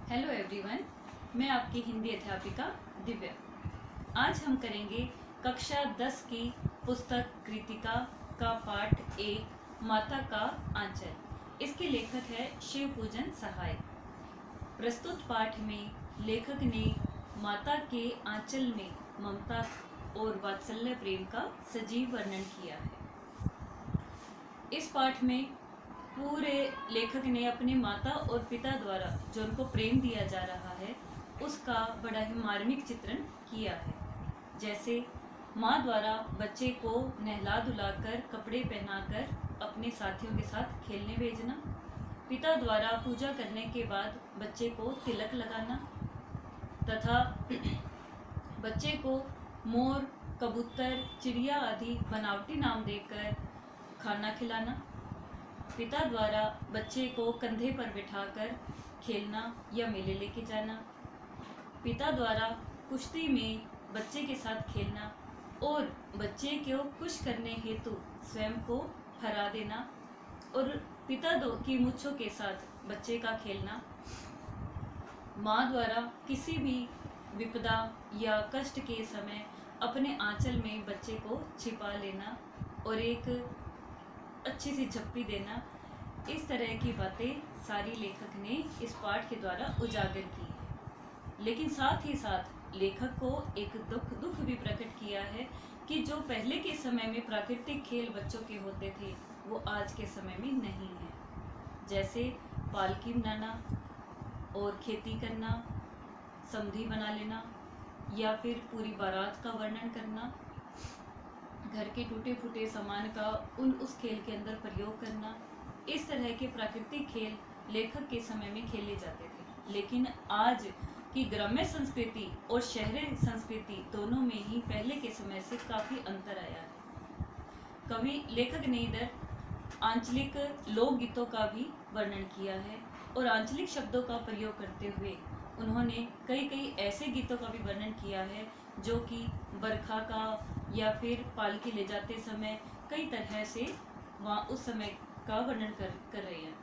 Hello everyone, मैं आपकी हिंदी अध्यापिका दिव्या। आज हम करेंगे कक्षा 10 की पुस्तक कृतिका का पाठ 1 माता का आंचल। इसके लेखक है शिव पूजन सहाय। प्रस्तुत पाठ में लेखक ने माता के आंचल में ममता और वात्सल्य प्रेम का सजीव वर्णन किया है। इस पाठ में पूरे लेखक ने अपने माता और पिता द्वारा जो उनको प्रेम दिया जा रहा है उसका बड़ा ही मार्मिक चित्रण किया है। जैसे माँ द्वारा बच्चे को नहला धुलाकर कपड़े पहनाकर अपने साथियों के साथ खेलने भेजना, पिता द्वारा पूजा करने के बाद बच्चे को तिलक लगाना तथा बच्चे को मोर, कबूतर, चिड़िया आदि बनावटी नाम देकर खाना खिलाना, पिता द्वारा बच्चे को कंधे पर बिठाकर खेलना या मेले लेके जाना, पिता द्वारा कुश्ती में बच्चे के साथ खेलना और बच्चे को खुश करने हेतु स्वयं को हरा देना और पिता दो की मूंछों के साथ बच्चे का खेलना, माँ द्वारा किसी भी विपदा या कष्ट के समय अपने आंचल में बच्चे को छिपा लेना और एक अच्छी सी झप्पी देना, इस तरह की बातें सारी लेखक ने इस पाठ के द्वारा उजागर की है। लेकिन साथ ही साथ लेखक को एक दुख भी प्रकट किया है कि जो पहले के समय में प्राकृतिक खेल बच्चों के होते थे वो आज के समय में नहीं है। जैसे पालकी बनाना और खेती करना, समधी बना लेना या फिर पूरी बारात का वर्णन करना, घर के टूटे फूटे सामान का उस खेल के अंदर प्रयोग करना, इस तरह के प्राकृतिक खेल लेखक के समय में खेले जाते थे। लेकिन आज की ग्राम्य संस्कृति और शहरी संस्कृति दोनों में ही पहले के समय से काफ़ी अंतर आया है। लेखक ने इधर आंचलिक लोकगीतों का भी वर्णन किया है और आंचलिक शब्दों का प्रयोग करते हुए उन्होंने कई ऐसे गीतों का भी वर्णन किया है जो कि बरखा का या फिर पालकी ले जाते समय कई तरह से वहाँ उस समय का वर्णन कर रहे हैं।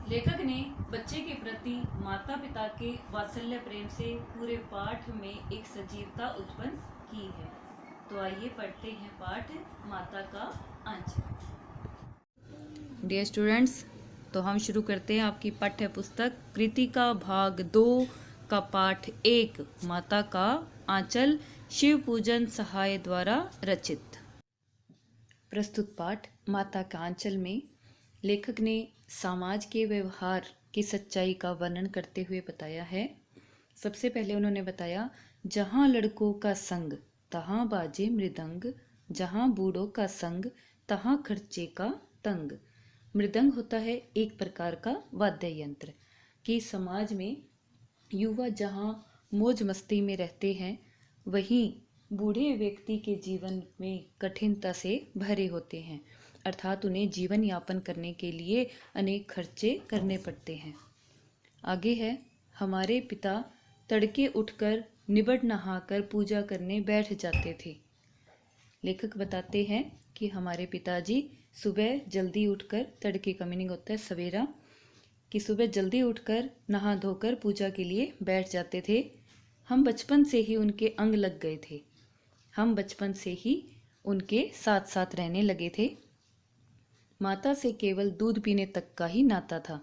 लेखक ने बच्चे के प्रति माता पिता के वात्सल्य प्रेम से पूरे पाठ में एक सजीवता उत्पन्न की है। तो आइए पढ़ते हैं पाठ माता का आंचल। डियर स्टूडेंट्स, तो हम शुरू करते हैं आपकी पाठ्य पुस्तक कृतिका भाग 2 का पाठ 1 माता का आंचल, शिव पूजन सहाय द्वारा रचित। प्रस्तुत पाठ माता का आंचल में लेखक ने समाज के व्यवहार की सच्चाई का वर्णन करते हुए बताया है। सबसे पहले उन्होंने बताया, जहाँ लड़कों का संग तहाँ बाजे मृदंग, जहाँ बूढ़ों का संग तहाँ खर्चे का तंग। मृदंग होता है एक प्रकार का वाद्य यंत्र कि समाज में युवा जहाँ मौज मस्ती में रहते हैं वहीं बूढ़े व्यक्ति के जीवन में कठिनता से भरे होते हैं, अर्थात उन्हें जीवन यापन करने के लिए अनेक खर्चे करने पड़ते हैं। आगे है, हमारे पिता तड़के उठकर निबड़ नहाकर पूजा करने बैठ जाते थे। लेखक बताते हैं कि हमारे पिताजी सुबह जल्दी उठकर, तड़के का मीनिंग होता है सवेरा, कि सुबह जल्दी उठकर नहा धोकर पूजा के लिए बैठ जाते थे। हम बचपन से ही उनके अंग लग गए थे, हम बचपन से ही उनके साथ साथ रहने लगे थे। माता से केवल दूध पीने तक का ही नाता था।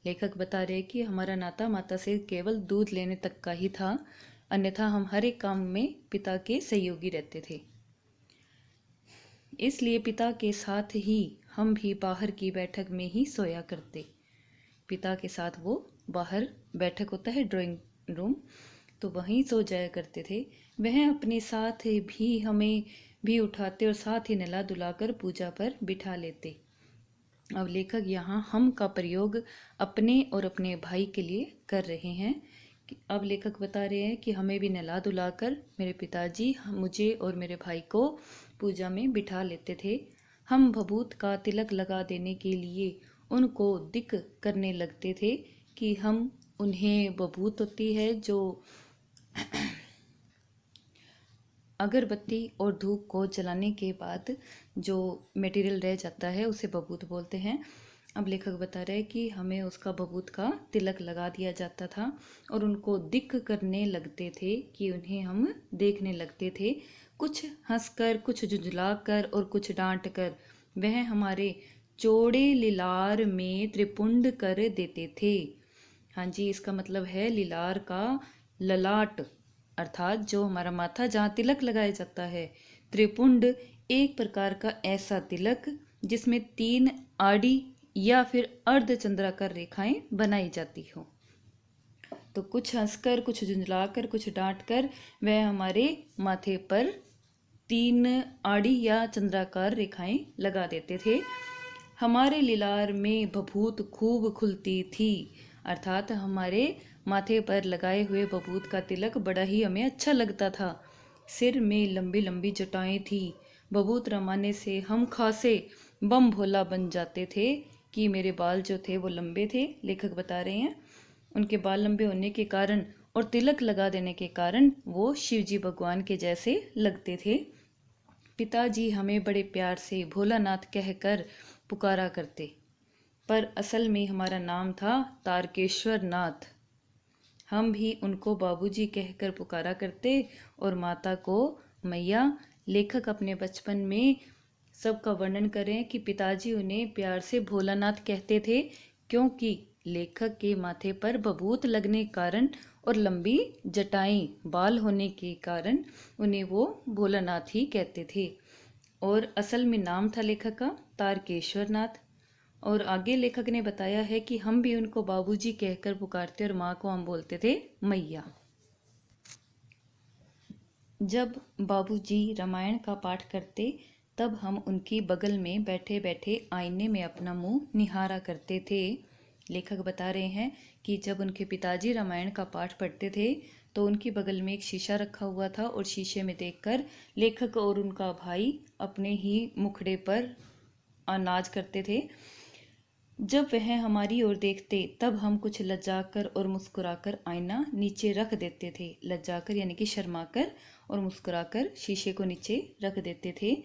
लेखक बता रहे कि हमारा नाता माता से केवल दूध लेने तक का ही था, अन्यथा हम हर एक काम में पिता के सहयोगी रहते थे। इसलिए पिता के साथ ही हम भी बाहर की बैठक में ही सोया करते। पिता के साथ वो बाहर बैठक होता है ड्राइंग रूम, तो वहीं सो जाया करते थे। वह अपने साथ भी हमें भी उठाते और साथ ही नहला धुलाकर पूजा पर बिठा लेते। अब लेखक यहाँ हम का प्रयोग अपने और अपने भाई के लिए कर रहे हैं। अब लेखक बता रहे हैं कि हमें भी नहला धुलाकर मेरे पिताजी मुझे और मेरे भाई को पूजा में बिठा लेते थे। हम भभूत का तिलक लगा देने के लिए उनको दिक करने लगते थे कि हम उन्हें बभूत होती है जो अगरबत्ती और धूप को जलाने के बाद जो मटेरियल रह जाता है उसे बभूत बोलते हैं। अब लेखक बता रहे हैं कि हमें उसका बबूत का तिलक लगा दिया जाता था और उनको दिख करने लगते थे कि उन्हें हम देखने लगते थे, कुछ हंसकर, कुछ झुंझलाकर और कुछ डांट कर। वह हमारे चौड़े लिलार में त्रिपुंड कर देते थे। हाँ जी, इसका मतलब है लिलार का ललाट, अर्थात जो हमारा माथा जहाँ तिलक लगाया जाता है। त्रिपुंड एक प्रकार का ऐसा तिलक जिसमें 3 आड़ी या फिर अर्धचंद्राकार रेखाएं बनाई जाती हो। तो कुछ हंसकर, कुछ झुंझलाकर, कुछ डांटकर वह हमारे माथे पर 3 आड़ी या चंद्राकार रेखाएं लगा देते थे। हमारे लिलार में भभूत खूब खुलती थी, अर्थात हमारे माथे पर लगाए हुए बबूत का तिलक बड़ा ही हमें अच्छा लगता था। सिर में लंबी लंबी जटाएं थी। बबूत रमाने से हम खासे बम भोला बन जाते थे कि मेरे बाल जो थे वो लंबे थे। लेखक बता रहे हैं उनके बाल लंबे होने के कारण और तिलक लगा देने के कारण वो शिवजी भगवान के जैसे लगते थे। पिताजी हमें बड़े प्यार से भोलानाथ कहकर पुकारा करते, पर असल में हमारा नाम था तारकेश्वर नाथ। हम भी उनको बाबूजी कहकर पुकारा करते और माता को मैया। लेखक अपने बचपन में सबका वर्णन करें कि पिताजी उन्हें प्यार से भोलानाथ कहते थे, क्योंकि लेखक के माथे पर बबूत लगने कारण और लंबी जटाएं बाल होने के कारण उन्हें वो भोलानाथ ही कहते थे। और असल में नाम था लेखक का तारकेश्वर नाथ। और आगे लेखक ने बताया है कि हम भी उनको बाबूजी कहकर पुकारते और माँ को हम बोलते थे मैया। जब बाबूजी रामायण का पाठ करते तब हम उनकी बगल में बैठे बैठे आईने में अपना मुंह निहारा करते थे। लेखक बता रहे हैं कि जब उनके पिताजी रामायण का पाठ पढ़ते थे तो उनकी बगल में एक शीशा रखा हुआ था और शीशे में देखकर लेखक और उनका भाई अपने ही मुखड़े पर नाच करते थे। जब वह हमारी ओर देखते तब हम कुछ लज्जाकर और मुस्कुराकर आईना नीचे रख देते थे। लज्जाकर यानी कि शर्माकर और मुस्कुराकर शीशे को नीचे रख देते थे।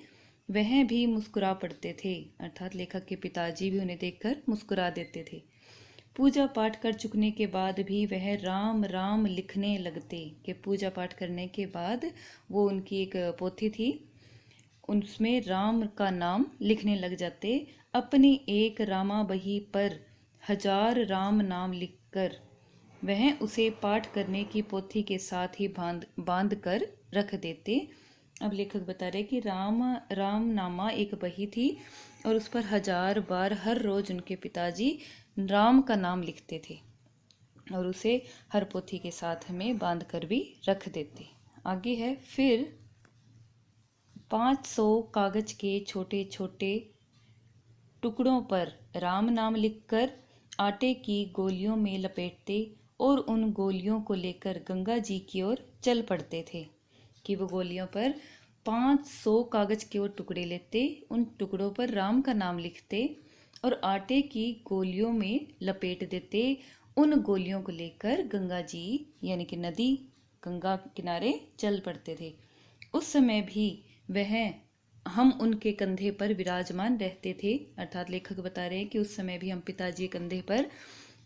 वह भी मुस्कुरा पड़ते थे, अर्थात लेखक के पिताजी भी उन्हें देखकर मुस्कुरा देते थे। पूजा पाठ कर चुकने के बाद भी वह राम राम लिखने लगते कि पूजा पाठ करने के बाद वो उनकी एक पोथी थी, उसमें राम का नाम लिखने लग जाते। अपनी एक रामा बही पर 1000 राम नाम लिखकर वह उसे पाठ करने की पोथी के साथ ही बांध कर रख देते। अब लेखक बता रहे कि राम नामा एक बही थी और उस पर 1000 बार हर रोज उनके पिताजी राम का नाम लिखते थे और उसे हर पोथी के साथ में बांध कर भी रख देते। आगे है, फिर 500 कागज के छोटे छोटे टुकड़ों पर राम नाम लिखकर आटे की गोलियों में लपेटते और उन गोलियों को लेकर गंगा जी की ओर चल पड़ते थे। कि वो गोलियों पर 500 कागज के और टुकड़े लेते, उन टुकड़ों पर राम का नाम लिखते और आटे की गोलियों में लपेट देते। उन गोलियों को लेकर गंगा जी यानी कि नदी, गंगा किनारे चल पड़ते थे। उस समय भी वह हम उनके कंधे पर विराजमान रहते थे, अर्थात लेखक बता रहे हैं कि उस समय भी हम पिताजी कंधे पर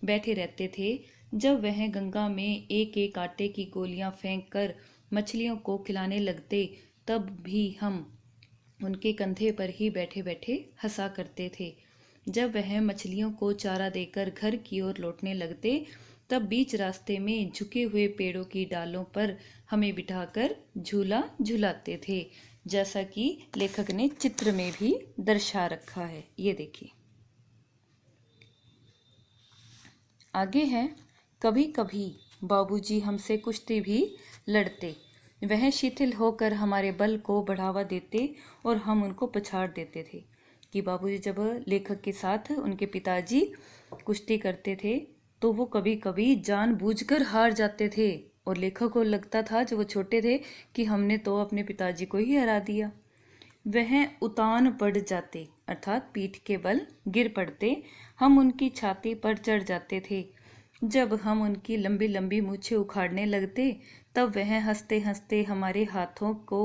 बैठे रहते थे। जब वह गंगा में एक एक आटे की गोलियां फेंक कर मछलियों को खिलाने लगते तब भी हम उनके कंधे पर ही बैठे बैठे हंसा करते थे। जब वह मछलियों को चारा देकर घर की ओर लौटने लगते तब बीच रास्ते में झुके हुए पेड़ों की डालों पर हमें बिठाकर झूला झुलाते थे, जैसा कि लेखक ने चित्र में भी दर्शा रखा है। ये देखिए। आगे है, कभी कभी बाबूजी हमसे कुश्ती भी लड़ते। वह शिथिल होकर हमारे बल को बढ़ावा देते और हम उनको पछाड़ देते थे। कि बाबूजी जब लेखक के साथ उनके पिताजी कुश्ती करते थे तो वो कभी कभी जानबूझकर हार जाते थे और लेखक को लगता था जब वो छोटे थे कि हमने तो अपने पिताजी को ही हरा दिया। वह उतान पड़ जाते, अर्थात पीठ के बल गिर पड़ते। हम उनकी छाती पर चढ़ जाते थे। जब हम उनकी लंबी लंबी मूछें उखाड़ने लगते तब वह हंसते हंसते हमारे हाथों को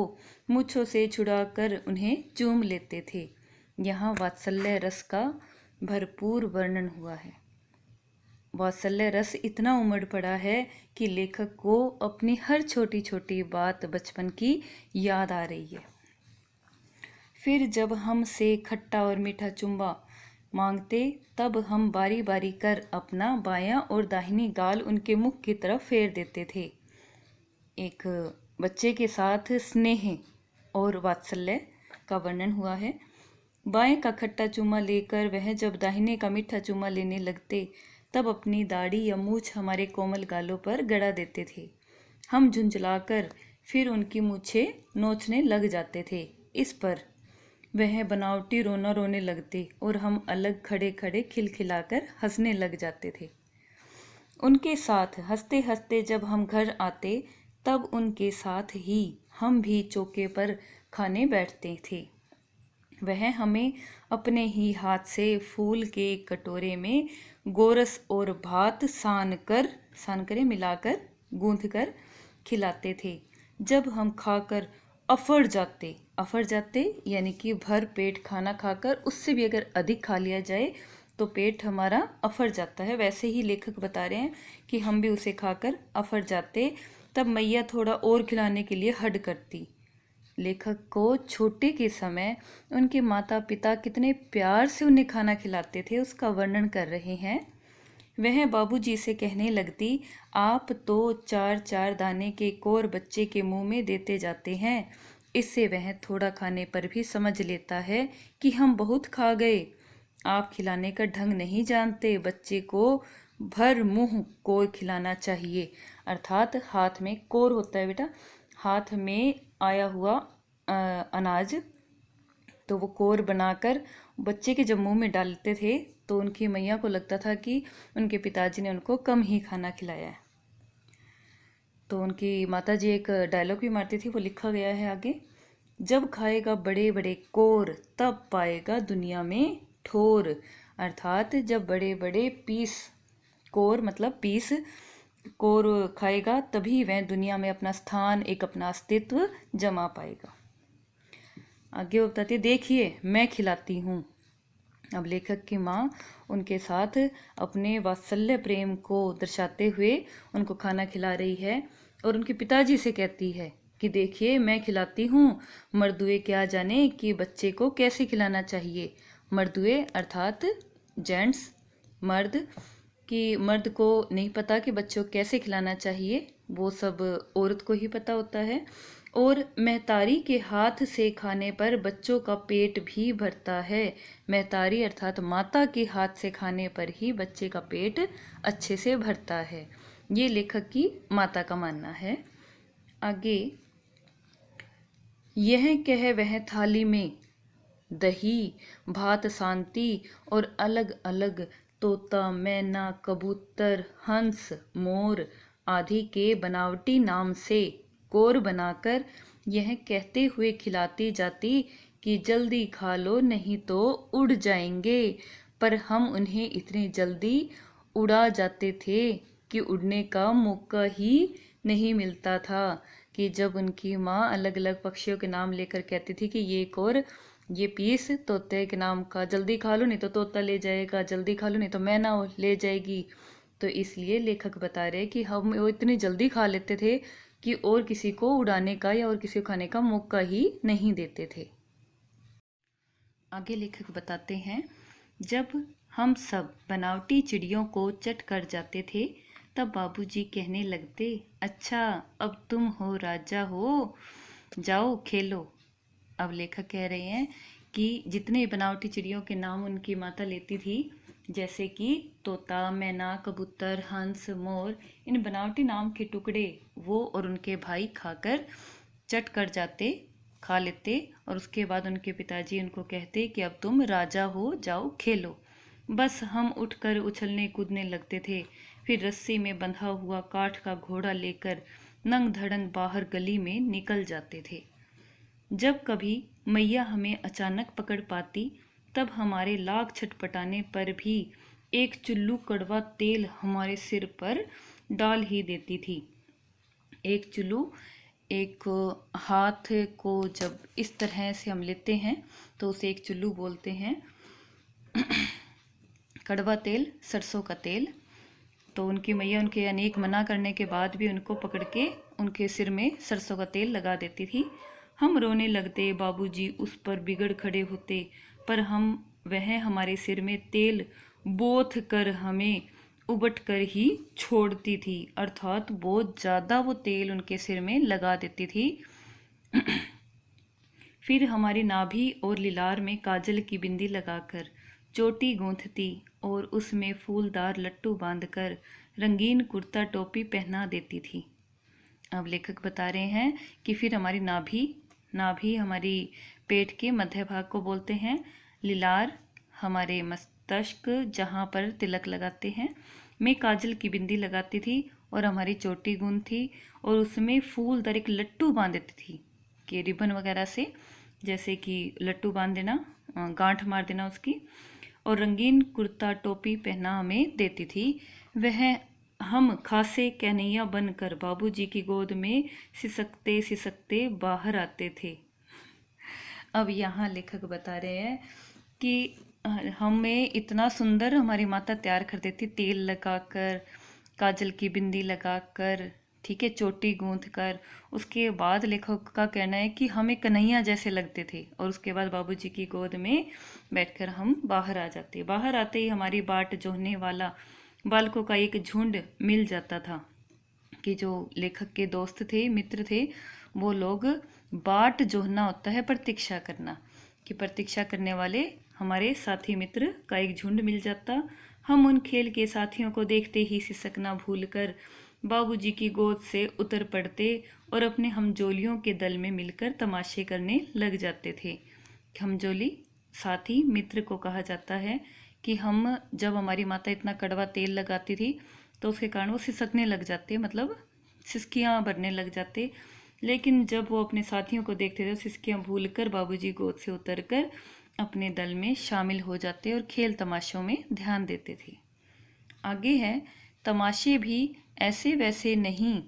मूछों से छुड़ाकर उन्हें चूम लेते थे। यहाँ वात्सल्य रस का भरपूर वर्णन हुआ है। वात्सल्य रस इतना उमड़ पड़ा है कि लेखक को अपनी हर छोटी छोटी बात बचपन की याद आ रही है। फिर जब हमसे खट्टा और मीठा चुम्बा मांगते तब हम बारी बारी कर अपना बायां और दाहिनी गाल उनके मुख की तरफ फेर देते थे। एक बच्चे के साथ स्नेह और वात्सल्य का वर्णन हुआ है। बाएं का खट्टा चूमा लेकर वह जब दाहिने का मीठा चूमा लेने लगते तब अपनी दाढ़ी या मूछ हमारे कोमल गालों पर गड़ा देते थे। हम झुंझलाकर फिर उनकी मूछें नोचने लग जाते थे। इस पर वह बनावटी रोना रोने लगते और हम अलग खड़े खड़े खिलखिलाकर हंसने लग जाते थे। उनके साथ हंसते हंसते जब हम घर आते तब उनके साथ ही हम भी चौके पर खाने बैठते थे। वह हमें अपने ही हाथ से फूल के कटोरे में गोरस और भात सान कर मिलाकर गूंथ कर खिलाते थे। जब हम खाकर अफड़ जाते यानी कि भर पेट खाना खाकर उससे भी अगर अधिक खा लिया जाए तो पेट हमारा अफड़ जाता है। वैसे ही लेखक बता रहे हैं कि हम भी उसे खाकर अफड़ जाते। तब मैया थोड़ा और खिलाने के लिए हड करती। लेखक को छोटे के समय उनके माता पिता कितने प्यार से उन्हें खाना खिलाते थे उसका वर्णन कर रहे हैं। वह बाबूजी से कहने लगती, आप तो 4-4 दाने के कोर बच्चे के मुंह में देते जाते हैं। इससे वह थोड़ा खाने पर भी समझ लेता है कि हम बहुत खा गए। आप खिलाने का ढंग नहीं जानते। बच्चे को भर मुंह कोर खिलाना चाहिए। अर्थात हाथ में कोर होता है बेटा, हाथ में आया हुआ अनाज, तो वो कोर बनाकर बच्चे के जब मुंह में डालते थे तो उनकी मैया को लगता था कि उनके पिताजी ने उनको कम ही खाना खिलाया है। तो उनकी माताजी एक डायलॉग भी मारती थी, वो लिखा गया है आगे, जब खाएगा बड़े बड़े कोर तब पाएगा दुनिया में ठोर। अर्थात जब बड़े बड़े पीस, कोर मतलब पीस, कोर खाएगा तभी वह दुनिया में अपना स्थान, एक अपना अस्तित्व जमा पाएगा। आगे वो बताती है, देखिए मैं खिलाती हूँ। अब लेखक की माँ उनके साथ अपने वात्सल्य प्रेम को दर्शाते हुए उनको खाना खिला रही है और उनके पिताजी से कहती है कि देखिए मैं खिलाती हूँ। मर्दुए क्या जाने कि बच्चे को कैसे खिलाना चाहिए। मर्दुए अर्थात जेंट्स, मर्द, कि मर्द को नहीं पता कि बच्चों को कैसे खिलाना चाहिए, वो सब औरत को ही पता होता है। और महतारी के हाथ से खाने पर बच्चों का पेट भी भरता है। महतारी अर्थात माता के हाथ से खाने पर ही बच्चे का पेट अच्छे से भरता है। ये लेखक की माता का मानना है। आगे, यह कह वह थाली में दही भात सांती और अलग अलग तोता मैना कबूतर हंस मोर आदि के बनावटी नाम से कोर बनाकर यह कहते हुए खिलाती जाती कि जल्दी खा लो नहीं तो उड़ जाएंगे। पर हम उन्हें इतनी जल्दी उड़ा जाते थे कि उड़ने का मौका ही नहीं मिलता था। कि जब उनकी माँ अलग अलग पक्षियों के नाम लेकर कहती थी कि ये कोर, ये पीस तोते के नाम का, जल्दी खा लो नहीं तो तोता ले जाएगा, जल्दी खा लो नहीं तो मैना ले जाएगी। तो इसलिए लेखक बता रहे कि हम वो इतनी जल्दी खा लेते थे कि और किसी को उड़ाने का या और किसी को खाने का मौका ही नहीं देते थे। आगे लेखक बताते हैं, जब हम सब बनावटी चिड़ियों को चट कर जाते थे तब बाबूजी कहने लगते, अच्छा अब तुम हो राजा हो, जाओ खेलो। अब लेखक कह रहे हैं कि जितने बनावटी चिड़ियों के नाम उनकी माता लेती थी, जैसे कि तोता मैना कबूतर हंस मोर, इन बनावटी नाम के टुकड़े वो और उनके भाई खाकर चट कर जाते, खा लेते और उसके बाद उनके पिताजी उनको कहते कि अब तुम राजा हो, जाओ खेलो। बस हम उठकर उछलने कूदने लगते थे। फिर रस्सी में बंधा हुआ काठ का घोड़ा लेकर नंग धड़ंग बाहर गली में निकल जाते थे। जब कभी मैया हमें अचानक पकड़ पाती तब हमारे लाख छटपटाने पर भी एक चुल्लू कड़वा तेल हमारे सिर पर डाल ही देती थी। एक चुल्लू, एक हाथ को जब इस तरह से हम लेते हैं तो उसे एक चुल्लू बोलते हैं। कड़वा तेल, सरसों का तेल। तो उनकी मैया उनके अनेक मना करने के बाद भी उनको पकड़ के उनके सिर में सरसों का तेल लगा देती थी। हम रोने लगते, बाबूजी उस पर बिगड़ खड़े होते, पर वह हमारे सिर में तेल बोथ कर हमें उबट कर ही छोड़ती थी, अर्थात बहुत ज़्यादा वो तेल उनके सिर में लगा देती थी। फिर हमारी नाभि और लिलार में काजल की बिंदी लगाकर चोटी गूंथती और उसमें फूलदार लट्टू बांधकर रंगीन कुर्ता टोपी पहना देती थी। अब लेखक बता रहे हैं कि फिर हमारी नाभि हमारी पेट के मध्य भाग को बोलते हैं, लिलार हमारे मस्तिष्क जहाँ पर तिलक लगाते हैं में काजल की बिंदी लगाती थी और हमारी चोटी गूंथी और उसमें फूलदार एक लट्टू बांध देती थी कि रिबन वगैरह से, जैसे कि लट्टू बांध देना, गांठ मार देना उसकी, और रंगीन कुर्ता टोपी पहना हमें देती थी। वह हम खासे कन्हैया बनकर बाबूजी की गोद में सिसकते सिसकते बाहर आते थे। अब यहाँ लेखक बता रहे हैं कि हमें इतना सुंदर हमारी माता तैयार कर देती, तेल लगाकर, काजल की बिंदी लगाकर, ठीक है, चोटी गूंथ कर। उसके बाद लेखक का कहना है कि हमें कन्हैया जैसे लगते थे और उसके बाद बाबूजी की गोद में बैठकर हम बाहर आ जाते। बाहर आते ही हमारी बाट जोहने वाला बालकों का एक झुंड मिल जाता था कि जो लेखक के दोस्त थे, मित्र थे, वो लोग, बाट जोहना होता है प्रतीक्षा करना, कि प्रतीक्षा करने वाले हमारे साथी मित्र का एक झुंड मिल जाता। हम उन खेल के साथियों को देखते ही सिसकना भूलकर बाबूजी की गोद से उतर पड़ते और अपने हमजोलियों के दल में मिलकर तमाशे करने लग जाते थे। हमजोली साथी मित्र को कहा जाता है कि हम, जब हमारी माता इतना कड़वा तेल लगाती थी तो उसके कारण वो सिसकने लग जाते, मतलब सिसकियाँ भरने लग जाते, लेकिन जब वो अपने साथियों को देखते थे तो सिसकियाँ भूलकर बाबूजी गोद से उतरकर अपने दल में शामिल हो जाते और खेल तमाशों में ध्यान देते थे। आगे है, तमाशे भी ऐसे वैसे नहीं,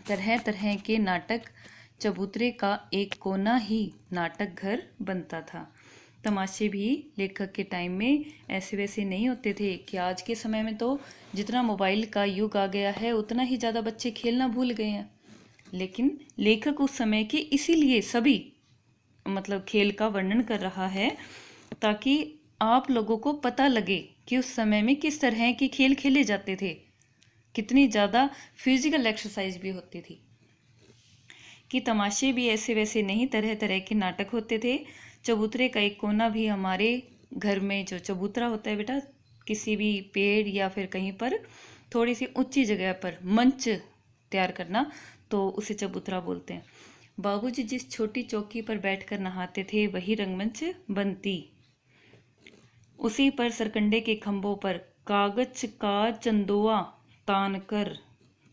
तरह तरह के नाटक, चबूतरे का एक कोना ही नाटक घर बनता था। तमाशे भी लेखक के टाइम में ऐसे वैसे नहीं होते थे कि आज के समय में तो जितना मोबाइल का युग आ गया है उतना ही ज़्यादा बच्चे खेलना भूल गए हैं, लेकिन लेखक उस समय के इसीलिए सभी मतलब खेल का वर्णन कर रहा है ताकि आप लोगों को पता लगे कि उस समय में किस तरह के खेल खेले जाते थे, कितनी ज़्यादा फिजिकल एक्सरसाइज भी होती थी। कि तमाशे भी ऐसे वैसे नहीं, तरह तरह के नाटक होते थे। चबूतरे का एक कोना भी, हमारे घर में जो चबूतरा होता है बेटा, किसी भी पेड़ या फिर कहीं पर थोड़ी सी ऊंची जगह पर मंच तैयार करना, तो उसे चबूतरा बोलते हैं। बाबूजी जिस छोटी चौकी पर बैठकर नहाते थे वही रंगमंच बनती। उसी पर सरकंडे के खंभों पर कागज का चंदोआ तान कर,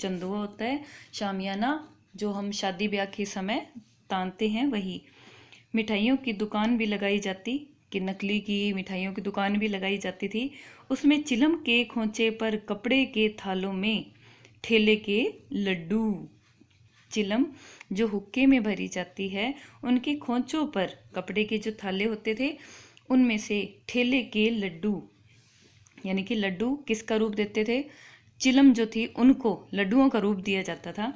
चंदोआ होता है शामियाना जो हम शादी ब्याह के समय तानते हैं, वही। मिठाइयों की दुकान भी लगाई जाती, कि नकली की मिठाइयों की दुकान भी लगाई जाती थी। उसमें चिलम के खोंचे पर कपड़े के थालों में ठेले के लड्डू, चिलम जो हुक्के में भरी जाती है उनके खोंचों पर कपड़े के जो थाले होते थे उनमें से ठेले के लड्डू, यानी कि लड्डू किसका रूप देते थे, चिलम जो थी उनको लड्डुओं का रूप दिया जाता था।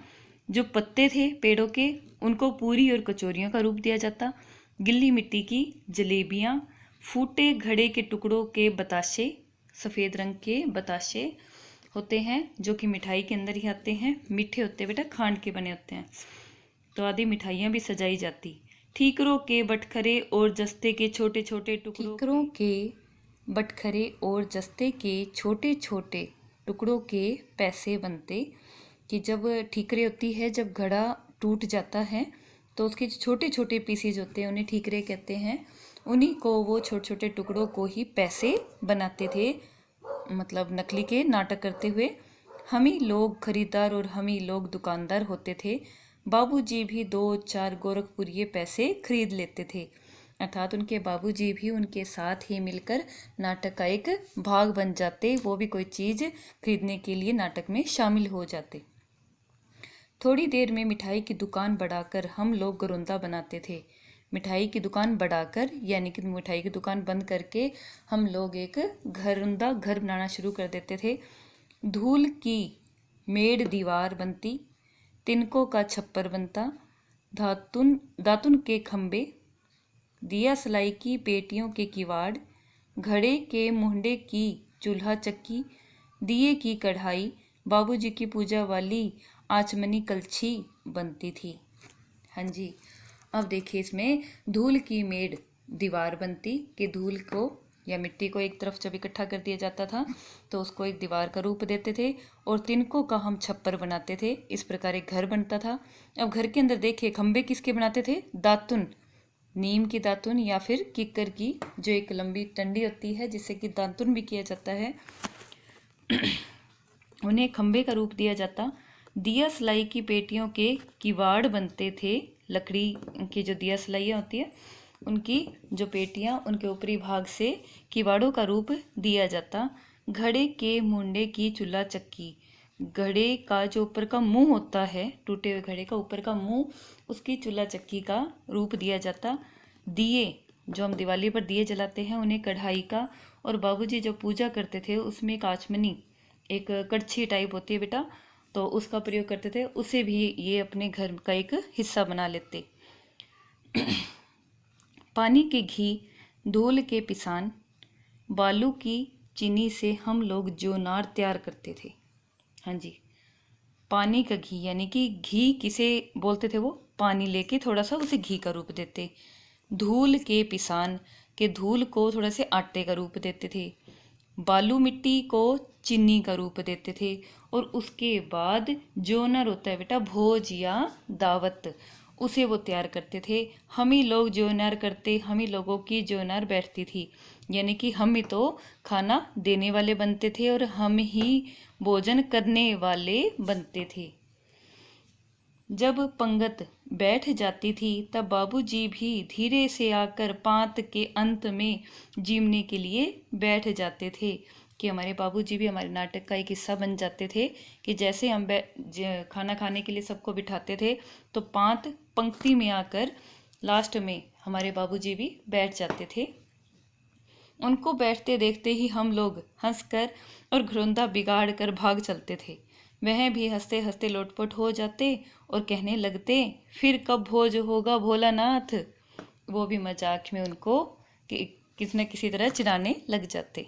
जो पत्ते थे पेड़ों के उनको पूरी और कचौरियों का रूप दिया जाता। गिल्ली मिट्टी की जलेबियाँ, फूटे घड़े के टुकड़ों के बताशे, सफ़ेद रंग के बताशे होते हैं जो कि मिठाई के अंदर ही आते हैं, मीठे होते हैं बेटा, खांड के बने होते हैं। तो आदि मिठाइयाँ भी सजाई जाती। ठीकरों के बटखरे और जस्ते के छोटे छोटे टुकड़ों के बटखरे और जस्ते के छोटे छोटे टुकड़ों के पैसे बनते। कि जब ठीकरे होती है, जब घड़ा टूट जाता है तो उसके छोटे छोटे पीसेज होते हैं उन्हें ठीकरे कहते हैं। उन्हीं को वो छोटे छोटे टुकड़ों को ही पैसे बनाते थे, मतलब नकली के नाटक करते हुए। हम ही लोग खरीदार और हम ही लोग दुकानदार होते थे। बाबूजी भी 2-4 गोरखपुरिये पैसे खरीद लेते थे, अर्थात उनके बाबूजी भी उनके साथ ही मिलकर नाटक का एक भाग बन जाते, वो भी कोई चीज़ खरीदने के लिए नाटक में शामिल हो जाते। थोड़ी देर में मिठाई की दुकान बढ़ाकर हम लोग गोरोंदा बनाते थे। मिठाई की दुकान बढ़ाकर यानी कि मिठाई की दुकान बंद करके हम लोग एक घरुंदा घर बनाना शुरू कर देते थे। धूल की मेड़ दीवार बनती, तिनकों का छप्पर बनता, दातुन के खंबे, दिया सलाई की पेटियों के किवाड़, घड़े के मुंडे की चूल्हा चक्की, दिए की कढ़ाई, बाबूजी की पूजा वाली आचमनी कलछी बनती थी। हाँ जी, अब देखिए इसमें धूल की मेड़ दीवार बनती कि धूल को या मिट्टी को एक तरफ जब इकट्ठा कर दिया जाता था तो उसको एक दीवार का रूप देते थे, और तिनकों का हम छप्पर बनाते थे। इस प्रकार एक घर बनता था। अब घर के अंदर देखिए खंबे किसके बनाते थे? दातुन, नीम की दातुन या फिर किक्कर की, जो एक लंबी डंडी होती है जिससे कि दातुन भी किया जाता है, उन्हें खंबे का रूप दिया जाता। दिया सिलाई की पेटियों के किवाड़ बनते थे, लकड़ी की जो दिया सिलाइयाँ होती है उनकी जो पेटियाँ, उनके ऊपरी भाग से किवाड़ों का रूप दिया जाता। घड़े के मुंडे की चूल्हा चक्की, घड़े का जो ऊपर का मुंह होता है, टूटे हुए घड़े का ऊपर का मुंह, उसकी चूल्हा चक्की का रूप दिया जाता। दिए जो हम दिवाली पर दिए जलाते हैं उन्हें कढ़ाई का, और बाबूजी जब पूजा करते थे उसमें एक आचमनी, एक कड़छी टाइप होती है बेटा, तो उसका प्रयोग करते थे, उसे भी ये अपने घर का एक हिस्सा बना लेते। पानी के घी, धूल के पिसान, बालू की चीनी से हम लोग जोनार तैयार करते थे। हाँ जी, पानी का घी यानी कि घी किसे बोलते थे? वो पानी लेके थोड़ा सा उसे घी का रूप देते। धूल के पिसान के धूल को थोड़ा से आटे का रूप देते थे। बालू मिट्टी को चीनी का रूप देते थे। और उसके बाद जोनर होता है बेटा, भोज या दावत, उसे वो तैयार करते थे। हम ही लोग जोनर करते, हम ही लोगों की जोनर बैठती थी, यानी कि हम ही तो खाना देने वाले बनते थे और हम ही भोजन करने वाले बनते थे। जब पंगत बैठ जाती थी तब बाबूजी भी धीरे से आकर पांत के अंत में जीमने के लिए बैठ जाते थे, कि हमारे बाबूजी भी हमारे नाटक का एक हिस्सा बन जाते थे। कि जैसे हम खाना खाने के लिए सबको बिठाते थे तो पांत पंक्ति में आकर लास्ट में हमारे बाबूजी भी बैठ जाते थे। उनको बैठते देखते ही हम लोग हंसकर और घरौंदा बिगाड़ कर भाग चलते थे। वह भी हंसते हंसते लोटपोट हो जाते और कहने लगते, फिर कब भोज होगा भोलानाथ। वो भी मजाक में उनको किसी न किसी तरह चिढ़ाने लग जाते।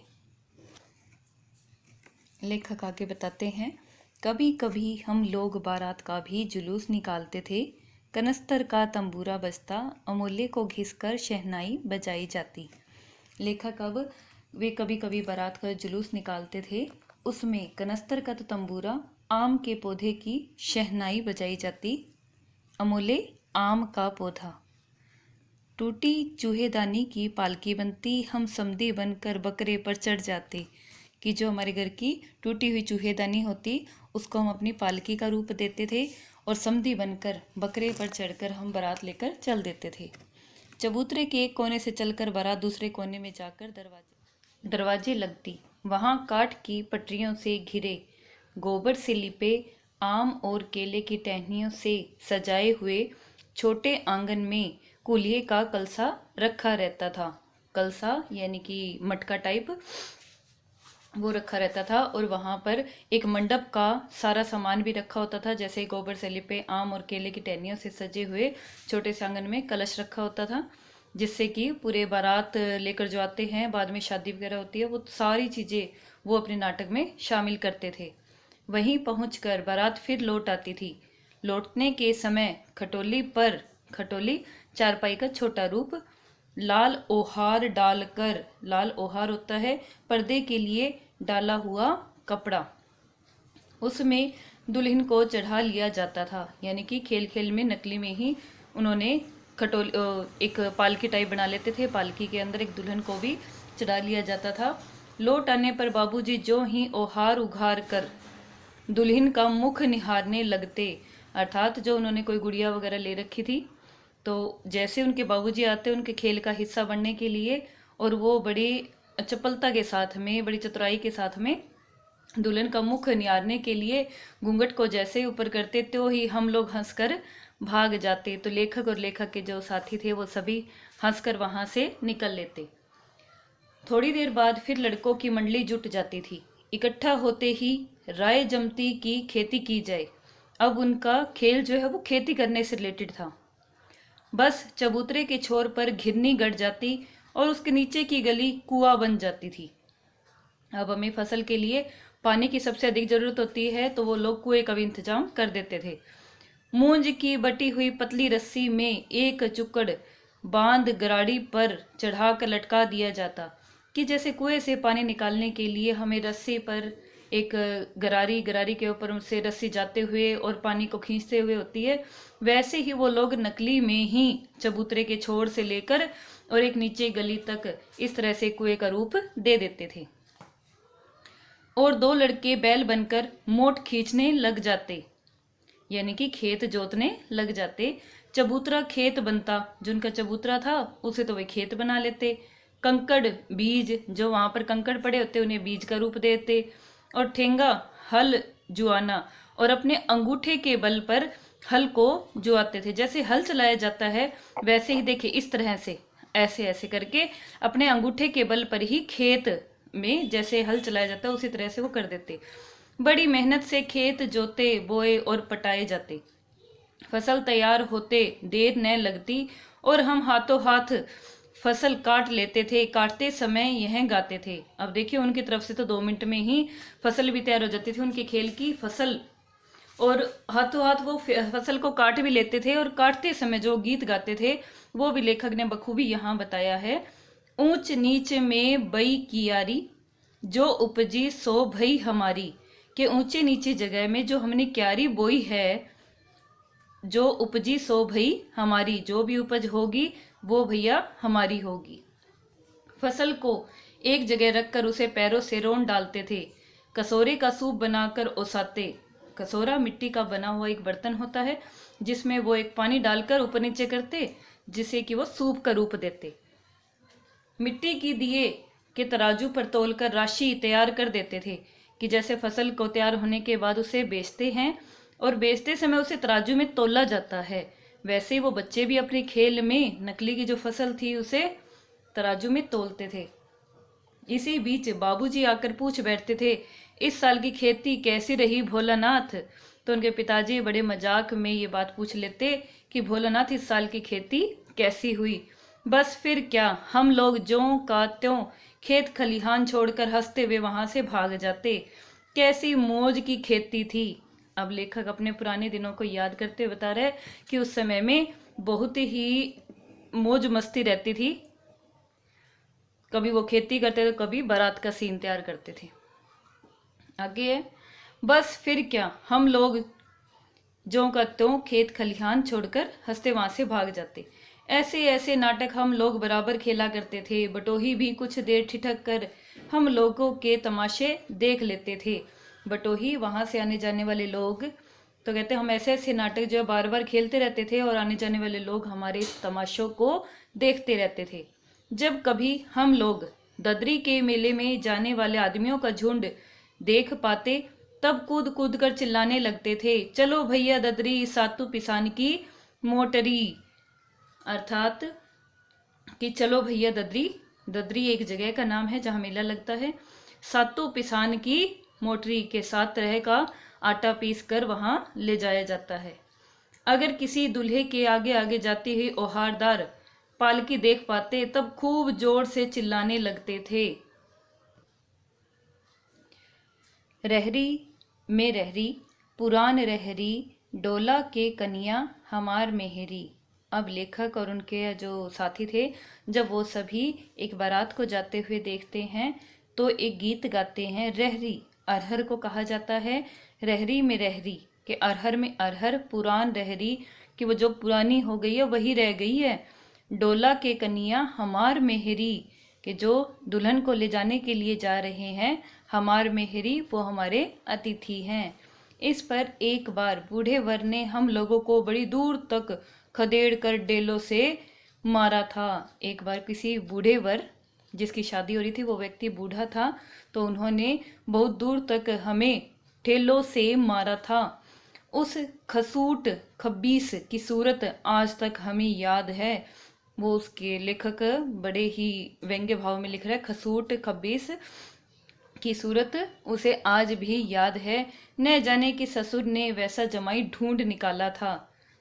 लेखक आगे बताते हैं, कभी कभी हम लोग बारात का भी जुलूस निकालते थे। कनस्तर का तंबूरा बजता, अमूल्य को घिसकर शहनाई बजाई जाती। लेखक अब वे कभी कभी बारात का जुलूस निकालते थे, उसमें कनस्तर का तो तंबूरा, आम के पौधे की शहनाई बजाई जाती। अमूल्य आम का पौधा। टूटी चूहेदानी की पालकी बनती, हम समधी बनकर बकरे पर चढ़ जाते। कि जो हमारे घर की टूटी हुई चूहेदानी होती उसको हम अपनी पालकी का रूप देते थे और समधी बनकर बकरे पर चढ़कर हम बारात लेकर चल देते थे। चबूतरे के एक कोने से चलकर बारात दूसरे कोने में जाकर दरवाजे लगती। वहां काठ की पटरियों से घिरे, गोबर से लिपे, आम और केले की टहनियों से सजाए हुए छोटे आंगन में कुलिये का कलसा रखा रहता था। कलसा यानी कि मटका टाइप, वो रखा रहता था। और वहाँ पर एक मंडप का सारा सामान भी रखा होता था, जैसे गोबर से लिपे, आम और केले की टहनियों से सजे हुए छोटे से आंगन में कलश रखा होता था, जिससे कि पूरे बारात लेकर जो आते हैं, बाद में शादी वगैरह होती है, वो सारी चीज़ें वो अपने नाटक में शामिल करते थे। वहीं पहुंचकर बारात फिर लौट आती थी। लौटने के समय खटोली चारपाई का छोटा रूप, लाल ओहार डालकर, लाल ओहार होता है पर्दे के लिए डाला हुआ कपड़ा, उसमें दुल्हन को चढ़ा लिया जाता था। यानी कि खेल खेल में नकली में ही उन्होंने एक पालकी टाइप बना लेते थे, पालकी के अंदर एक दुल्हन को भी चढ़ा लिया जाता था। लौट आने पर बाबूजी जो ही ओहार उघार कर दुल्हन का मुख निहारने लगते, अर्थात जो उन्होंने कोई गुड़िया वगैरह ले रखी थी, तो जैसे उनके बाबूजी आते उनके खेल का हिस्सा बनने के लिए, और वो बड़ी चपलता के साथ में, बड़ी चतुराई के साथ में दुल्हन का मुख निहारने के लिए घूंघट को जैसे ही ऊपर करते तो ही हम लोग हंसकर भाग जाते। तो लेखक और लेखक के जो साथी थे वो सभी हंसकर वहां से निकल लेते। थोड़ी देर बाद फिर लड़कों की मंडली जुट जाती थी। इकट्ठा होते ही राय जमती की खेती की जाए। अब उनका खेल जो है वो खेती करने से रिलेटेड था। बस चबूतरे के छोर पर घिरनी गड़ जाती और उसके नीचे की गली कुआं बन जाती थी। अब हमें फसल के लिए पानी की सबसे अधिक जरूरत होती है तो वो लोग कुएं का भी इंतजाम कर देते थे। मूंज की बटी हुई पतली रस्सी में एक चुक्कड़ बांध गराड़ी पर चढ़ाकर लटका दिया जाता कि जैसे कुएं से पानी निकालने के लिए हमें रस्सी पर एक गरारी के ऊपर से रस्सी जाते हुए और पानी को खींचते हुए होती है, वैसे ही वो लोग नकली में ही चबूतरे के छोर से लेकर और एक नीचे गली तक इस तरह से कुएं का रूप दे देते थे। और दो लड़के बैल बनकर मोट खींचने लग जाते, यानी कि खेत जोतने लग जाते। चबूतरा खेत बनता, जिनका चबूतरा था उसे तो वे खेत बना लेते। कंकड़ बीज, जो वहां पर कंकड़ पड़े होते उन्हें बीज का रूप देते। और ठेंगा हल जुआना, और अपने अंगूठे के बल पर हल को जुआते थे। जैसे हल चलाया जाता है वैसे ही देखिए इस तरह से ऐसे ऐसे करके अपने अंगूठे के बल पर ही खेत में जैसे हल चलाया जाता है उसी तरह से वो कर देते। बड़ी मेहनत से खेत जोते बोए और पटाए जाते। फसल तैयार होते देर न लगती और हम हाथों हाथ फसल काट लेते थे। काटते समय यह गाते थे। अब देखिए उनकी तरफ से तो 2 मिनट में ही फसल भी तैयार हो जाती थी उनके खेल की फसल, और हाथों हाथ वो फसल को काट भी लेते थे। और काटते समय जो गीत गाते थे वो भी लेखक ने बखूबी यहाँ बताया है। ऊंच नीच में बई कियारी, जो उपजी सो भई हमारी। के ऊंचे नीचे जगह में जो हमने क्यारी बोई है, जो उपजी सो भई हमारी, जो भी उपज होगी वो भैया हमारी होगी। फसल को एक जगह रखकर उसे पैरों से रोन डालते थे। कसोरे का सूप बनाकर ओसाते। कसोरा मिट्टी का बना हुआ एक बर्तन होता है जिसमें वो एक पानी डालकर ऊपर नीचे करते, जिसे कि वो सूप का रूप देते। मिट्टी की दिए के तराजू पर तोलकर राशि तैयार कर देते थे कि जैसे फसल को तैयार होने के बाद उसे बेचते हैं और बेचते समय उसे तराजू में तोला जाता है, वैसे ही वो बच्चे भी अपने खेल में नकली की जो फसल थी उसे तराजू में तोलते थे। इसी बीच बाबूजी आकर पूछ बैठते थे, इस साल की खेती कैसी रही भोलानाथ? तो उनके पिताजी बड़े मजाक में ये बात पूछ लेते कि भोलानाथ इस साल की खेती कैसी हुई? बस फिर क्या, हम लोग ज्यों का त्यों खेत खलिहान छोड़कर हंसते हुए वहां से भाग जाते। कैसी मौज की खेती थी। अब लेखक अपने पुराने दिनों को याद करते बता रहे कि उस समय में बहुत ही मौज मस्ती रहती थी। कभी वो खेती करते तो कभी बारात का सीन तैयार करते थे। आगे है, बस फिर क्या, हम लोग ज्यों का त्यों खेत खलिहान छोड़कर हंसते वहां से भाग जाते। ऐसे ऐसे नाटक हम लोग बराबर खेला करते थे। बटोही भी कुछ देर ठिठक कर हम लोगों के तमाशे देख लेते थे। बटोही वहां से आने जाने वाले लोग, तो कहते हम ऐसे ऐसे नाटक जो बार बार खेलते रहते थे और आने जाने वाले लोग हमारे इस तमाशों को देखते रहते थे। जब कभी हम लोग ददरी के मेले में जाने वाले आदमियों का झुंड देख पाते तब कूद कूद कर चिल्लाने लगते थे, चलो भैया ददरी सातू पिसान की मोटरी। अर्थात कि चलो भैया ददरी, ददरी एक जगह का नाम है जहाँ मेला लगता है। सातों पिसान की मोटरी के 7 तरह का आटा पीस कर वहां ले जाया जाता है। अगर किसी दूल्हे के आगे आगे जाती हुई ओहारदार पालकी देख पाते तब खूब जोर से चिल्लाने लगते थे। रहरी में रहरी पुरान रहरी, डोला के कनिया हमार मेहरी। अब लेखक और उनके जो साथी थे जब वो सभी एक बारात को जाते हुए देखते हैं तो एक गीत गाते हैं। रहरी अरहर को कहा जाता है। रहरी में रहरी के अरहर में अरहर, पुरान रहरी कि वो जो पुरानी हो गई है वही रह गई है। डोला के कनिया हमार मेहरी कि जो दुल्हन को ले जाने के लिए जा रहे हैं, हमार मेहरी वो हमारे अतिथि हैं। इस पर एक बार बूढ़े वर ने हम लोगों को बड़ी दूर तक खदेड़ कर डेलों से मारा था। एक बार किसी बूढ़े वर जिसकी शादी हो रही थी वो व्यक्ति बूढ़ा था, तो उन्होंने बहुत दूर तक हमें ठेलों से मारा था। उस खसूट खब्बीस की सूरत आज तक हमें याद है। वो उसके लेखक बड़े ही व्यंग्य भाव में लिख रहा है, खसूट खब्बीस की सूरत उसे आज भी याद है। न जाने कि ससुर ने वैसा जमाई ढूंढ निकाला था।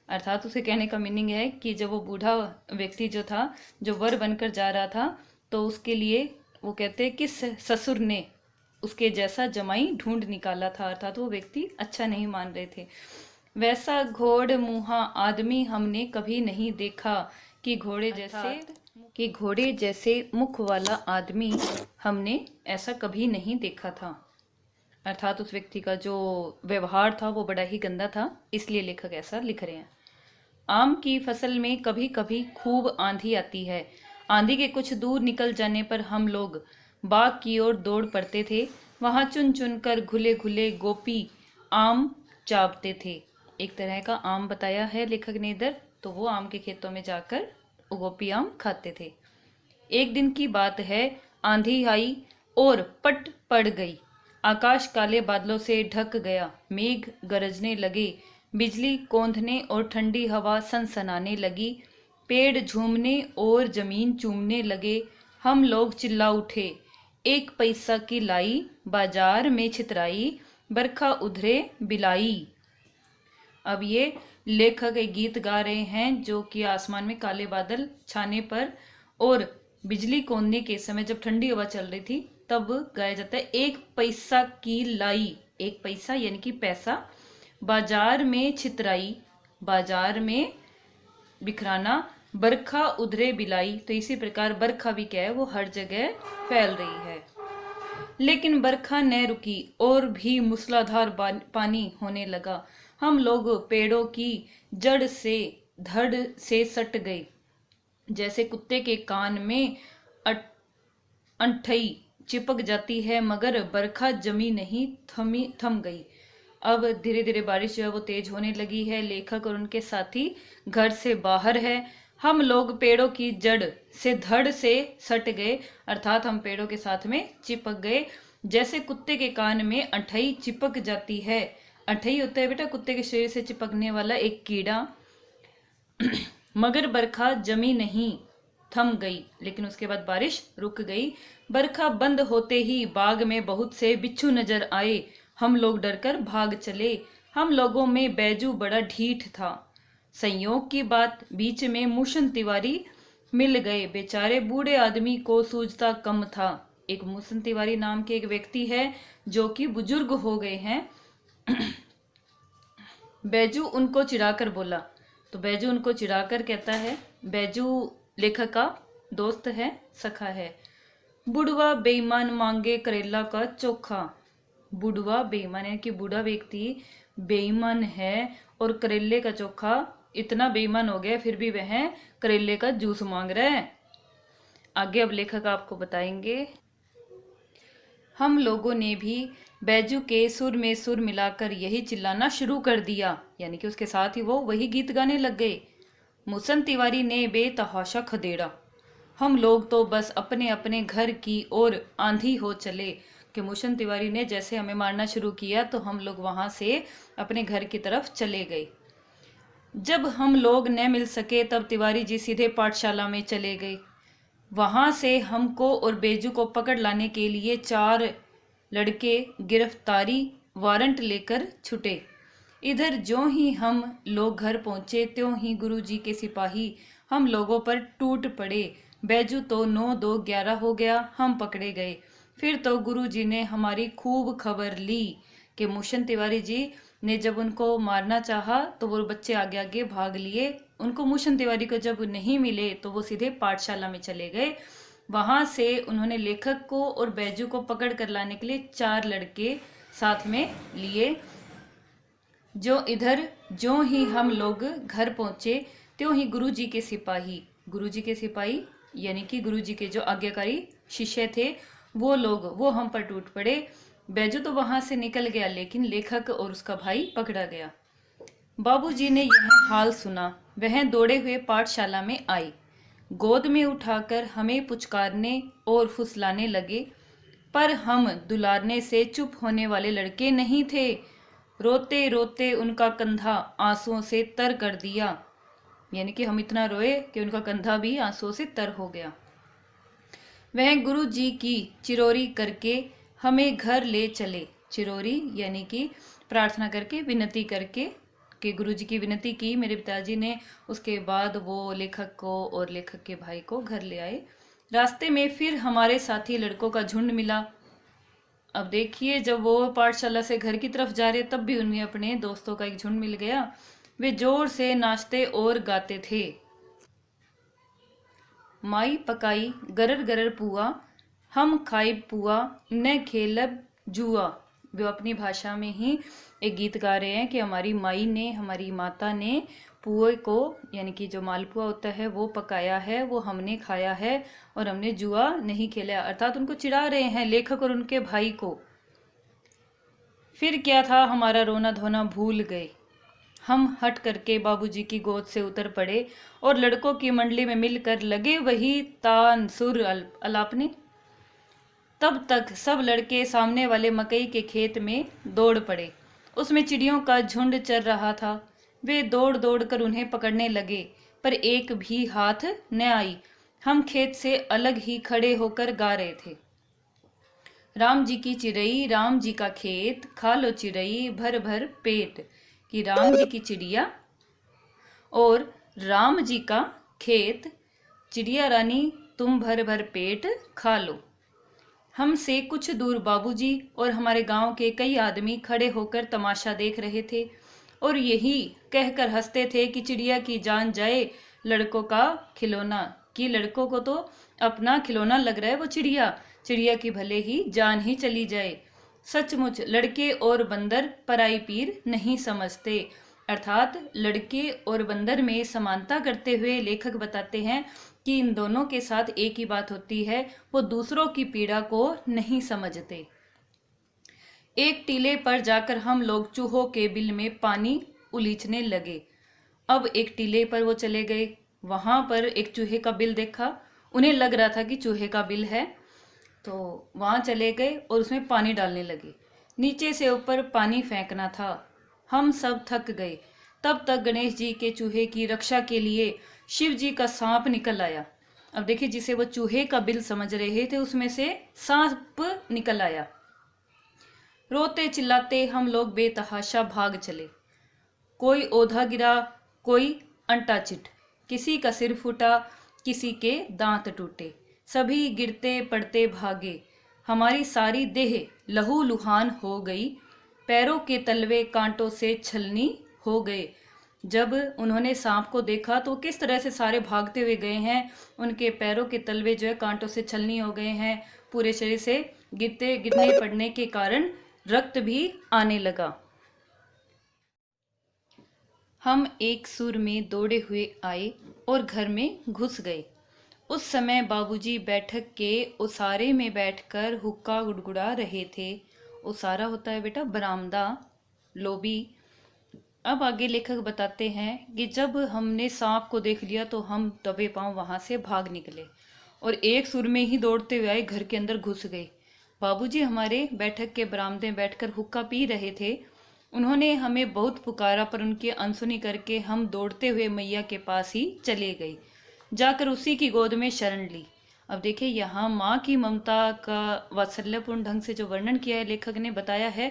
अर्थात उसे कहने का मीनिंग है कि जब वो बूढ़ा व्यक्ति जो था, जो वर बनकर जा रहा था, तो उसके लिए वो कहते हैं किस ससुर ने उसके जैसा जमाई ढूंढ निकाला था। अर्थात वो व्यक्ति अच्छा नहीं मान रहे थे। वैसा घोड़ मुहा आदमी हमने कभी नहीं देखा कि घोड़े जैसे मुख वाला आदमी हमने ऐसा कभी नहीं देखा था। अर्थात उस व्यक्ति का जो व्यवहार था वो बड़ा ही गंदा था, इसलिए लेखक ऐसा लिख रहे हैं। आम की फसल में कभी कभी खूब आंधी आती है। आंधी के कुछ दूर निकल जाने पर हम लोग बाग की ओर दौड़ पड़ते थे। वहां चुन चुन कर घुले घुले गोपी आम चावते थे। एक तरह का आम बताया है लेखक ने इधर, तो वो आम के खेतों में जाकर गोपी आम खाते थे। एक दिन की बात है, आंधी आई और पट पड़ गई। आकाश काले बादलों से ढक गया। मेघ गरजने लगे, बिजली कौंधने और ठंडी हवा सनसनाने लगी। पेड़ झूमने और जमीन चूमने लगे। हम लोग चिल्ला उठे, एक पैसा की लाई, बाजार में छितराई, बरखा उधरे बिलाई। अब ये लेखक एक गीत गा रहे हैं जो कि आसमान में काले बादल छाने पर और बिजली कौंधने के समय जब ठंडी हवा चल रही थी तब गाया जाता है, एक पैसा की लाई, एक पैसा यानी कि पैसा, बाजार में छितराई, बाजार में बिखराना, बरखा उधरे बिलाई। तो इसी प्रकार बरखा भी क्या है, वो हर जगह फैल रही है। लेकिन बरखा न रुकी और भी मूसलाधार पानी होने लगा। हम लोग पेड़ों की जड़ से धड़ से सट गए, जैसे कुत्ते के कान में अंठई चिपक जाती है, मगर बरखा जमी नहीं, थम गई। अब धीरे धीरे बारिश जो है वो तेज होने लगी है। लेखक और उनके साथी घर से बाहर है। हम लोग पेड़ों की जड़ से धड़ से सट गए, अर्थात हम पेड़ों के साथ में चिपक गए, जैसे कुत्ते के कान में अंठई चिपक जाती है। अंठई होता है बेटा कुत्ते के शरीर से चिपकने वाला एक कीड़ा। मगर बरखा जमी नहीं, थम गई। लेकिन उसके बाद बारिश रुक गई। बरखा बंद होते ही बाग में बहुत से बिच्छू नजर आए। हम लोग डरकर भाग चले। हम लोगों में बैजू बड़ा ढीठ था। संयोग की बात, बीच में मूसन तिवारी मिल गए। बेचारे बूढ़े आदमी को सूझता कम था। एक मूसन तिवारी नाम के एक व्यक्ति है जो कि बुजुर्ग हो गए हैं। बैजू उनको चिढ़ाकर बोला, तो बैजू उनको चिढ़ाकर कहता है, बैजू लेखक का दोस्त है, सखा है, बुढ़वा बेईमान मांगे करेला का चोखा। बुढ़वा बेईमान है कि बूढ़ा व्यक्ति बेईमान है और करेले का चोखा, इतना बेईमान हो गया फिर भी वह करेले का जूस मांग रहा है। आगे अब लेखक आपको बताएंगे। हम लोगों ने भी बैजू के सुर में सुर मिलाकर यही चिल्लाना शुरू कर दिया, यानी कि उसके साथ ही वो वही गीत गाने लग गए। मूसन तिवारी ने बेतहाशा खदेड़ा। हम लोग तो बस अपने अपने घर की ओर आंधी हो चले कि मूसन तिवारी ने जैसे हमें मारना शुरू किया तो हम लोग वहां से अपने घर की तरफ चले गए। जब हम लोग न मिल सके तब तिवारी जी सीधे पाठशाला में चले गए। वहां से हमको और बेजू को पकड़ लाने के लिए 4 लड़के गिरफ्तारी वारंट लेकर छुटे। इधर ज्यों ही हम लोग घर पहुंचे त्यों ही गुरुजी के सिपाही हम लोगों पर टूट पड़े। बैजू तो 9-2-11 हो गया, हम पकड़े गए। फिर तो गुरुजी ने हमारी खूब खबर ली कि मूसन तिवारी जी ने जब उनको मारना चाहा तो वो बच्चे आगे आगे भाग लिए। उनको मूसन तिवारी को जब नहीं मिले तो वो सीधे पाठशाला में चले गए। वहां से उन्होंने लेखक को और बैजू को पकड़ कर लाने के लिए 4 लड़के साथ में लिए। जो ही हम लोग घर पहुंचे त्यों ही गुरुजी के सिपाही यानी कि गुरुजी के जो आज्ञाकारी शिष्य थे वो हम पर टूट पड़े। बैजू तो वहां से निकल गया, लेकिन लेखक और उसका भाई पकड़ा गया। बाबूजी ने यह हाल सुना, वह दौड़े हुए पाठशाला में आए। गोद में उठाकर हमें पुचकारने और फुसलाने लगे, पर हम दुलारने से चुप होने वाले लड़के नहीं थे। रोते रोते उनका कंधा आंसुओं से तर कर दिया, यानी कि हम इतना रोए कि उनका कंधा भी आंसुओं से तर हो गया। वह गुरु जी की चिरोरी करके हमें घर ले चले। चिरोरी यानी कि प्रार्थना करके, विनती करके कि गुरु जी की विनती की मेरे पिताजी ने। उसके बाद वो लेखक को और लेखक के भाई को घर ले आए। रास्ते में फिर हमारे साथी लड़कों का झुंड मिला। अब देखिए, जब वो पाठशाला से घर की तरफ जा रहे तब भी उनमें अपने दोस्तों का एक झुंड मिल गया। वे जोर से नाचते और गाते थे। माई पकाई गरर गरर पुआ, हम खाइब पुआ न खेलब जुआ। वे अपनी भाषा में ही एक गीत गा रहे हैं कि हमारी माई ने, हमारी माता ने पुए को, यानी कि जो मालपुआ होता है वो पकाया है, वो हमने खाया है और हमने जुआ नहीं खेला। अर्थात उनको चिढ़ा रहे हैं, लेखक और उनके भाई को। फिर क्या था, हमारा रोना धोना भूल गए। हम हट करके बाबूजी की गोद से उतर पड़े और लड़कों की मंडली में मिलकर लगे वही तान सुर अलापने। तब तक सब लड़के सामने वाले मकई के खेत में दौड़ पड़े। उसमें चिड़ियों का झुंड चर रहा था। वे दौड़ दौड़ कर उन्हें पकड़ने लगे, पर एक भी हाथ न आई। हम खेत से अलग ही खड़े होकर गा रहे थे, राम जी की चिड़ई, राम जी का खेत, खा लो चिड़ई भर भर पेट। कि राम जी की चिड़िया और राम जी का खेत, चिड़िया रानी तुम भर भर पेट खा लो। हमसे कुछ दूर बाबूजी और हमारे गांव के कई आदमी खड़े होकर तमाशा देख रहे थे और यही कहकर हंसते थे कि चिड़िया की जान जाए लड़कों का खिलौना। कि लड़कों को तो अपना खिलौना लग रहा है वो चिड़िया, चिड़िया की भले ही जान ही चली जाए। सचमुच लड़के और बंदर पराई पीर नहीं समझते। अर्थात लड़के और बंदर में समानता करते हुए लेखक बताते हैं कि इन दोनों के साथ एक ही बात होती है, वो दूसरों की पीड़ा को नहीं समझते। एक टीले पर जाकर हम लोग चूहों के बिल में पानी उलीचने लगे। अब एक टीले पर वो चले गए, वहां पर एक चूहे का बिल देखा। उन्हें लग रहा था कि चूहे का बिल है, तो वहां चले गए और उसमें पानी डालने लगे। नीचे से ऊपर पानी फेंकना था। हम सब थक गए। तब तक गणेश जी के चूहे की रक्षा के लिए शिव जी का सांप निकल आया। अब देखिए, जिसे वो चूहे का बिल समझ रहे थे उसमें से सांप निकल आया। रोते चिल्लाते हम लोग बेतहाशा भाग चले। कोई ओधा गिरा, कोई अंटा चिट, किसी का सिर फूटा, किसी के दांत टूटे। सभी गिरते पड़ते भागे। हमारी सारी देह लहू लुहान हो गई। पैरों के तलवे कांटों से छलनी हो गए। जब उन्होंने सांप को देखा तो किस तरह से सारे भागते हुए गए हैं। उनके पैरों के तलवे जो है कांटों से छलनी हो गए हैं। पूरे शरीर से गिरने पड़ने के कारण रक्त भी आने लगा। हम एक सुर में दौड़े हुए आए और घर में घुस गए। उस समय बाबूजी बैठक के उसारे में बैठकर हुक्का गुड़गुड़ा रहे थे। उसारा होता है बेटा बरामदा, लोबी। अब आगे लेखक बताते हैं कि जब हमने सांप को देख लिया तो हम दबे पांव वहां से भाग निकले और एक सुर में ही दौड़ते हुए आए, घर के अंदर घुस गए। बाबूजी हमारे बैठक के बरामदे में बैठकर हुक्का पी रहे थे। उन्होंने हमें बहुत पुकारा, पर उनकी अनसुनी करके हम दौड़ते हुए मैया के पास ही चले गए। जाकर उसी की गोद में शरण ली। अब देखिए, यहाँ माँ की ममता का वात्सल्यपूर्ण ढंग से जो वर्णन किया है लेखक ने, बताया है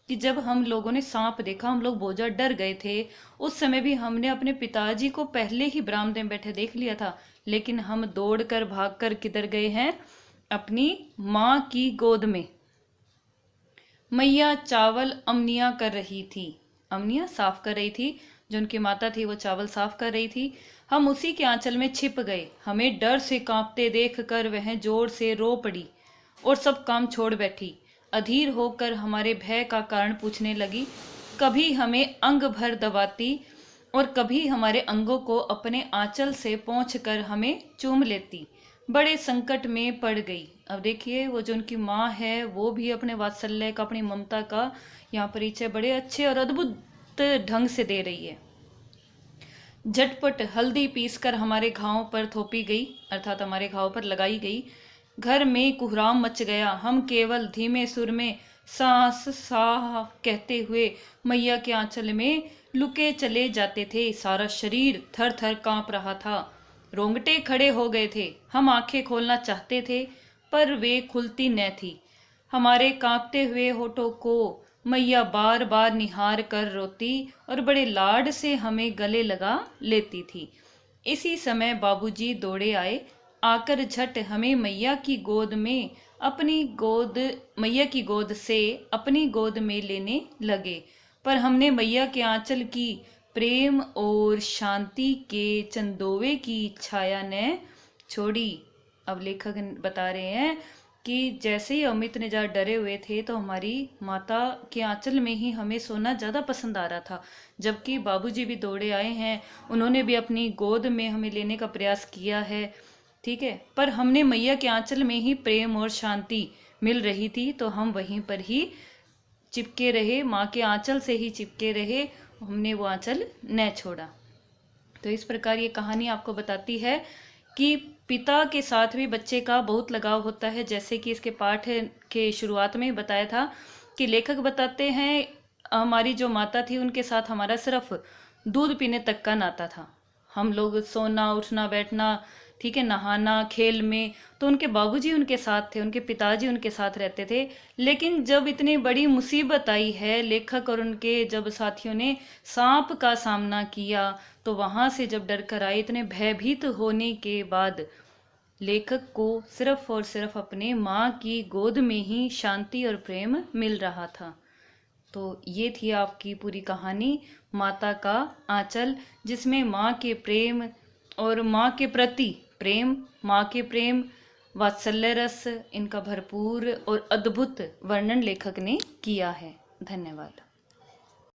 कि जब हम लोगों ने सांप देखा, हम लोग बोझा डर गए थे। उस समय भी हमने अपने पिताजी को पहले ही बरामदे में बैठे देख लिया था, लेकिन हम दौड़कर भागकर किधर गए हैं? अपनी माँ की गोद में। मैया चावल अमनिया कर रही थी। अमनिया साफ कर रही थी, जो उनकी माता थी वो चावल साफ कर रही थी। हम उसी के आंचल में छिप गए। हमें डर से कांपते देखकर वह जोर से रो पड़ी और सब काम छोड़ बैठी। अधीर होकर हमारे भय का कारण पूछने लगी। कभी हमें अंग भर दबाती और कभी हमारे अंगों को अपने आंचल से पोंछकर हमें चूम लेती। बड़े संकट में पड़ गई। अब देखिए, वो जो उनकी माँ है वो भी अपने वात्सल्य का, अपनी ममता का यहाँ परिचय बड़े अच्छे और अद्भुत ढंग से दे रही है। झटपट हल्दी पीसकर हमारे घावों पर थोपी गई, अर्थात हमारे घाव पर लगाई गई। घर में कुहराम मच गया। हम केवल धीमे सुर में सांस साह कहते हुए मैया के आंचल में लुके चले जाते थे। सारा शरीर थर थर कांप रहा था, रोंगटे खड़े हो गए थे। हम आंखें खोलना चाहते थे पर वे खुलती न थी। हमारे कांपते हुए होठों को मैया बार बार निहार कर रोती और बड़े लाड से हमें गले लगा लेती थी। इसी समय बाबूजी दौड़े आए। आकर झट हमें मैया की गोद से अपनी गोद में लेने लगे। पर हमने मैया के आंचल की प्रेम और शांति के चंदोवे की छाया न छोड़ी। अब लेखक बता रहे हैं कि जैसे ही अमित ने ज़्यादा डरे हुए थे तो हमारी माता के आंचल में ही हमें सोना ज़्यादा पसंद आ रहा था, जबकि बाबूजी भी दौड़े आए हैं, उन्होंने भी अपनी गोद में हमें लेने का प्रयास किया है, ठीक है। पर हमने मैया के आंचल में ही प्रेम और शांति मिल रही थी तो हम वहीं पर ही चिपके रहे, माँ के आंचल से ही चिपके रहे, हमने वो आंचल न छोड़ा। तो इस प्रकार ये कहानी आपको बताती है कि पिता के साथ भी बच्चे का बहुत लगाव होता है। जैसे कि इसके पाठ के शुरुआत में बताया था कि लेखक बताते हैं हमारी जो माता थी उनके साथ हमारा सिर्फ दूध पीने तक का नाता था। हम लोग सोना उठना बैठना, ठीक है, नहाना खेल में, तो उनके बाबूजी उनके साथ थे, उनके पिताजी उनके साथ रहते थे। लेकिन जब इतनी बड़ी मुसीबत आई है, लेखक और उनके जब साथियों ने सांप का सामना किया तो वहाँ से जब डर कर आए, इतने भयभीत होने के बाद लेखक को सिर्फ और सिर्फ अपने माँ की गोद में ही शांति और प्रेम मिल रहा था। तो ये थी आपकी पूरी कहानी माता का आंचल, जिसमें माँ के प्रेम और माँ के प्रति प्रेम, माँ के प्रेम, वात्सल्य रस, इनका भरपूर और अद्भुत वर्णन लेखक ने किया है। धन्यवाद।